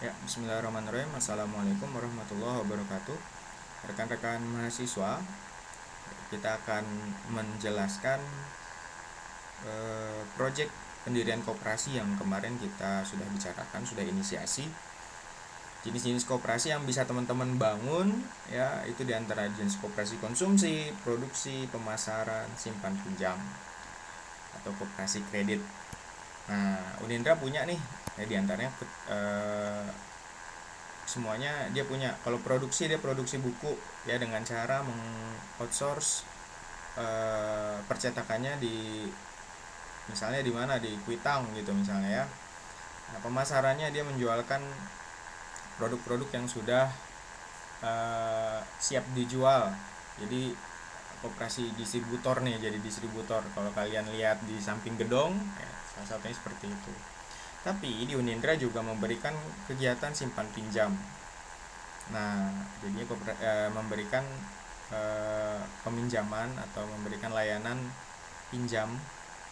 Ya, bismillahirrahmanirrahim. Assalamualaikum warahmatullahi wabarakatuh. Rekan-rekan mahasiswa, kita akan menjelaskan proyek pendirian koperasi yang kemarin kita sudah bicarakan, sudah inisiasi. Jenis-jenis koperasi yang bisa teman-teman bangun, ya, itu diantara jenis koperasi konsumsi, produksi, pemasaran, simpan pinjam, atau koperasi kredit. Nah, Unindra punya nih, ya, diantaranya semuanya dia punya. Kalau produksi, dia produksi buku, ya, dengan cara meng-outsource percetakannya di, misalnya di mana, di Kuitang gitu misalnya, ya. Nah, pemasarannya dia menjualkan produk-produk yang sudah siap dijual. Jadi koperasi distributor nih, jadi distributor. Kalau kalian lihat di samping gedung, ya, salah satunya seperti itu. Tapi di Unindra juga memberikan kegiatan simpan pinjam. Nah, jadinya memberikan peminjaman atau memberikan layanan pinjam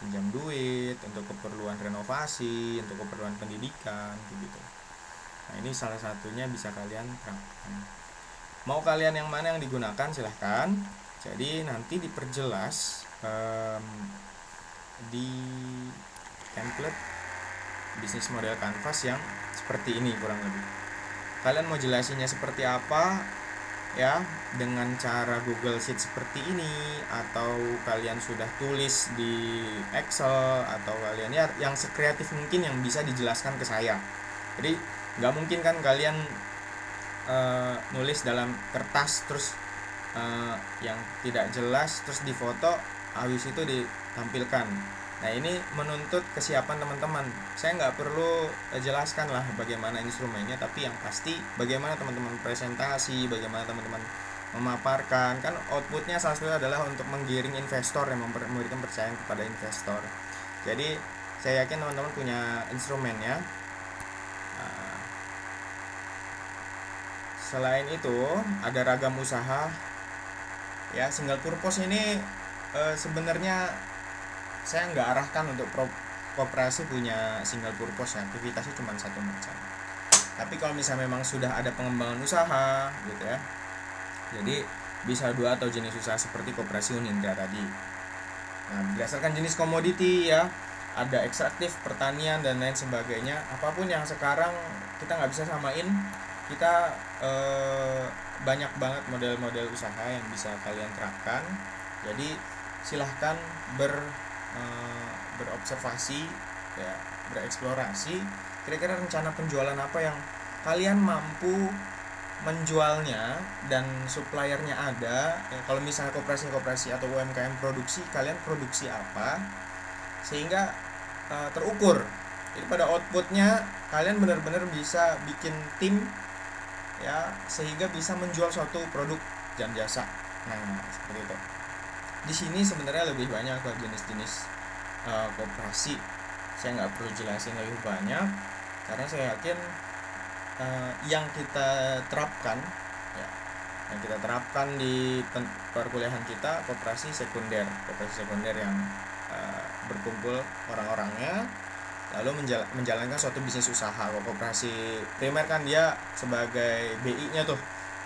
pinjam duit untuk keperluan renovasi, untuk keperluan pendidikan, begitu. Nah, ini salah satunya bisa kalian terapkan. Mau kalian yang mana yang digunakan, silahkan. Jadi nanti diperjelas di template bisnis model kanvas yang seperti ini kurang lebih. Kalian mau jelasinnya seperti apa, ya, dengan cara Google Sheet seperti ini, atau kalian sudah tulis di Excel, atau kalian, ya, yang sekreatif mungkin yang bisa dijelaskan ke saya. Jadi nggak mungkin kan kalian nulis dalam kertas terus yang tidak jelas terus difoto habis itu ditampilkan. Nah, ini menuntut kesiapan teman-teman. Saya nggak perlu jelaskan lah bagaimana instrumennya, tapi yang pasti bagaimana teman-teman presentasi, bagaimana teman-teman memaparkan. Kan outputnya salah satunya adalah untuk menggiring investor, yang memberikan percayaan kepada investor. Jadi saya yakin teman-teman punya instrumennya. Selain itu ada ragam usaha, ya. Single purpose ini sebenarnya saya nggak arahkan untuk koperasi punya single purpose, ya. Aktivitasnya cuma satu macam. Tapi kalau misalnya memang sudah ada pengembangan usaha gitu, ya, jadi bisa dua atau jenis usaha seperti koperasi Unindra tadi. Nah, berdasarkan jenis komoditi, ya, ada ekstraktif, pertanian, dan lain sebagainya. Apapun yang sekarang kita nggak bisa samain, kita banyak banget model-model usaha yang bisa kalian terapkan. Jadi silahkan berobservasi, ya, bereksplorasi kira-kira rencana penjualan apa yang kalian mampu menjualnya dan suppliernya ada, ya. Kalau misalnya koperasi atau UMKM produksi, kalian produksi apa sehingga terukur. Jadi pada outputnya kalian benar-benar bisa bikin tim, ya, sehingga bisa menjual suatu produk dan jasa. Nah, seperti itu. Di sini sebenarnya lebih banyak ke jenis-jenis koperasi. Saya nggak perlu jelasin lebih banyak karena saya yakin yang kita terapkan, ya, yang kita terapkan di perkuliahan kita koperasi sekunder yang berkumpul orang-orangnya lalu menjalankan suatu bisnis usaha. Kalau koperasi primer kan dia sebagai BI-nya tuh,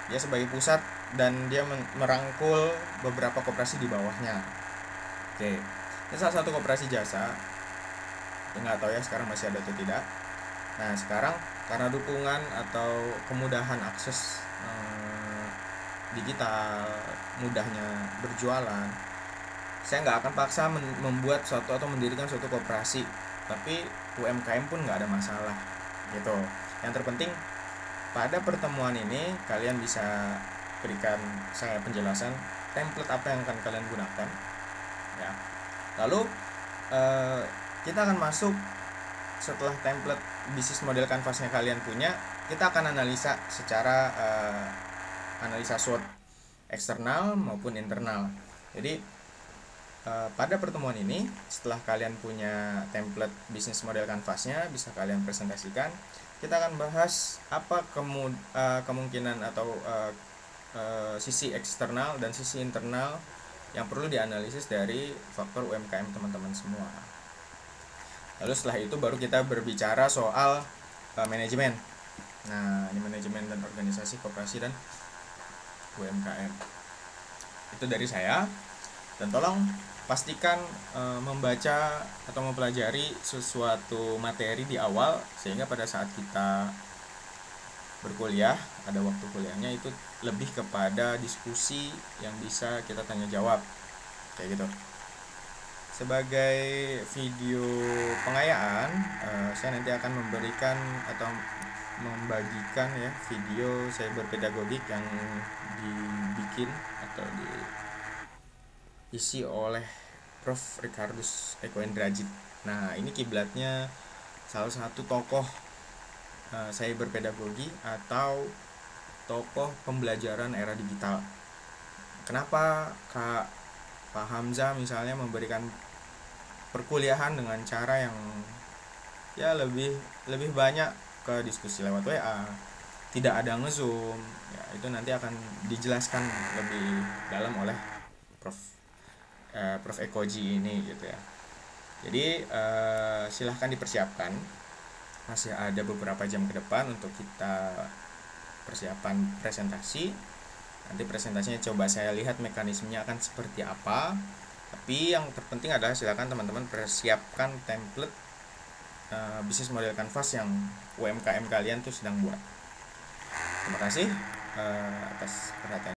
dia sebagai pusat dan dia merangkul beberapa koperasi di bawahnya. Oke, ini salah satu koperasi jasa. Nggak tahu ya sekarang masih ada atau tidak. Nah, sekarang karena dukungan atau kemudahan akses digital, mudahnya berjualan, saya nggak akan paksa membuat suatu atau mendirikan suatu koperasi, tapi UMKM pun nggak ada masalah gitu. Yang terpenting pada pertemuan ini kalian bisa berikan saya penjelasan template apa yang akan kalian gunakan, ya. Lalu kita akan masuk setelah template bisnis model kanvasnya kalian punya, kita akan analisa secara analisa SWOT eksternal maupun internal. Jadi pada pertemuan ini, setelah kalian punya template bisnis model kanvasnya, bisa kalian presentasikan. Kita akan bahas apa kemungkinan atau sisi eksternal dan sisi internal yang perlu dianalisis dari faktor UMKM teman-teman semua. Lalu setelah itu baru kita berbicara soal manajemen. Nah, ini manajemen dan organisasi koperasi dan UMKM. Itu dari saya. Dan tolong pastikan membaca atau mempelajari sesuatu materi di awal, sehingga pada saat kita berkuliah, ada waktu kuliahnya itu lebih kepada diskusi yang bisa kita tanya jawab kayak gitu. Sebagai video pengayaan, saya nanti akan memberikan atau membagikan ya video saya berpedagogik yang dibikin atau diisi oleh Prof. Ricardus Eko Indrajit. Nah, ini kiblatnya salah satu tokoh saya berpedagogi atau tokoh pembelajaran era digital. Kenapa Pak Hamzah misalnya memberikan perkuliahan dengan cara yang ya lebih banyak ke diskusi lewat WA, tidak ada ngezoom ya, itu nanti akan dijelaskan lebih dalam oleh Prof Ekoji ini gitu ya. Jadi silahkan dipersiapkan, masih ada beberapa jam ke depan untuk kita persiapan presentasi. Nanti presentasinya coba saya lihat mekanismenya akan seperti apa. Tapi yang terpenting adalah silakan teman-teman persiapkan template bisnis model canvas yang UMKM kalian tuh sedang buat. Terima kasih atas perhatian.